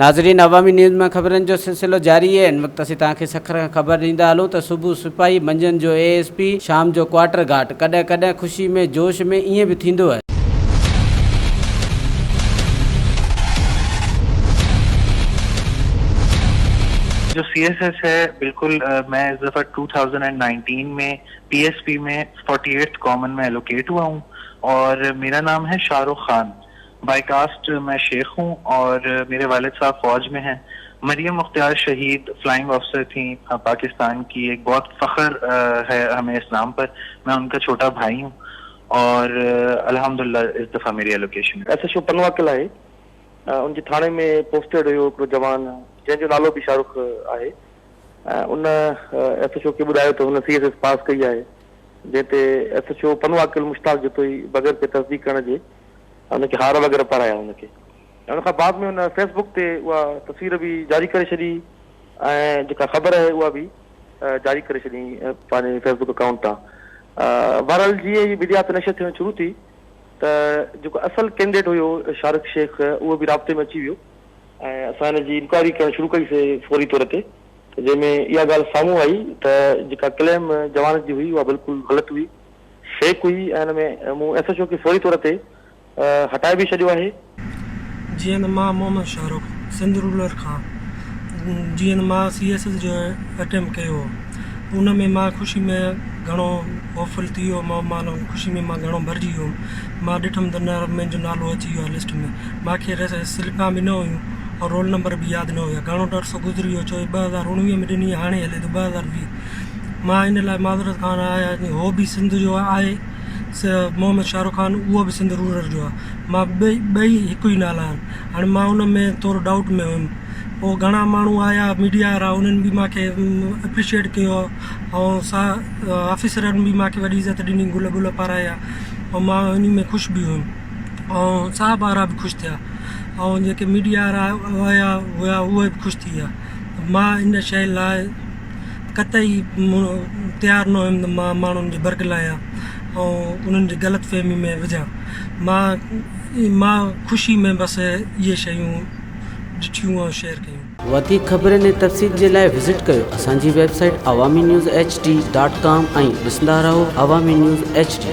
नाज़रीन, अवामी न्यूज़ में ख़बरनि जो सिलसिलो जारी है। इन वक्त असीं तव्हांखे सखर खां ख़बर ॾींदा हलूं त सुबुह सिपाही, मंझंदि जो ASP, शाम जो क्वार्टर गार्ड, कॾहिं कॾहिं ख़ुशी में जोश में ईअं भी थींदो है। जो CSS है बिल्कुल मैं इस दफ़ा 2019 में PSP में 48th कॉमन में एलोकेट हुआ हूँ और मेरा नाम है शाहरुख खान। बाय कास्ट मैं शेख हूँ और मेरे वालिद साहब फौज में हैं। मरियम मुख्तियार शहीद फ्लाइंग ऑफिसर थी पाकिस्तान की, एक बहुत फख्र है हमें इस नाम पर। मैं उनका छोटा भाई हूँ और अल्हम्दुलिल्लाह इस दफ़ा मेरी एलोकेशन SHO पनवाकिल है। उनके थाने में पोस्टेड हुयो हिकिड़ो जवान जंहिंजो नालो भी शाहरुख आहे। उन SHO के ॿुधायो तो हुन CSS पास कई है, जैसे SHO पनवाकिल मुश्ताक जो ही बगैर के तस्दीक करण जे उनके हार वग़ैरह पाराया उनके। उन बाद में उन फेसबुक ते उहा तस्वीर भी जारी करे छॾी ऐं जेका ख़बर है वह भी जारी करे छॾी पंहिंजे फेसबुक अकाउंट तां। बहरहाल जीअं ई मीडिया ते नशर थियण शुरू थी त जेको असल कैंडिडेट हुयो शाहरुख शेख उहो भी राब्ते में अची वियो ऐं असां हिन जी इंक्वायरी करणु शुरू कईसीं फौरी तौर ते, जंहिंमें इहा ॻाल्हि साम्हूं आई त जेका क्लेम जवान जी हुई उहा बिल्कुलु ग़लति हुई, फेक हुई ऐं हिन में मूं SHO खे फौरी तौर ते हटाए भी छॾियो आहे। जीअं त मां मोहम्मद शाहरुख सिंध रूरल खां जीअं त मां CSS जो अटैम्प्ट कयो उन में मां ख़ुशी में घणो होफुल थी वियो। मां ख़ुशी में मां घणो भरिजी वियो। मां ॾिठुमि त न मुंहिंजो नालो अची वियो आहे लिस्ट में। मूंखे स्लिपां बि न हुयूं और रोल नंबर भी यादि न हुया। घणो अरसो गुज़री वियो, छो 2019 में ॾिनी, हाणे हले तो 2020। मां इन लाइ माज़रत खान आहियां। हो भी सिंध जो आहे मोहम्मद शाहरुख खान, उहो भी सिंध रूरल जो आहे। मां ॿई हिकु ई नाला आहिनि। हाणे मां उन में थोरो डाउट में हुयुमि। पोइ घणा माण्हू आया मीडिया वारा, उन्हनि भी मूंखे एप्रिशिएट कयो ऐं ऑफिसरनि भी मूंखे वॾी इज़त ॾिनी, गुल गुल पाराया ऐं मां उन में ख़ुशि भी हुयुमि ऐं साहब वारा भी ख़ुशि थिया ऐं जेके मीडिया वारा हुया उहे भी ख़ुशि थी विया। मां इन शइ लाइ कतई तयारु न हुयुमि त मां माण्हुनि जे बरगलायां ऐं उन्हनि जी ग़लति फहमी में विझां। मां ख़ुशी में बसि इहे शयूं ॾिठियूं ऐं शेयर कयूं। वधीक ख़बरनि ऐं तफ़सील जे लाइ विज़िट कयो असांजी वेबसाइट awamiNewsHD.com ऐं ॾिसंदा रहो अवामी न्यूज़ HD।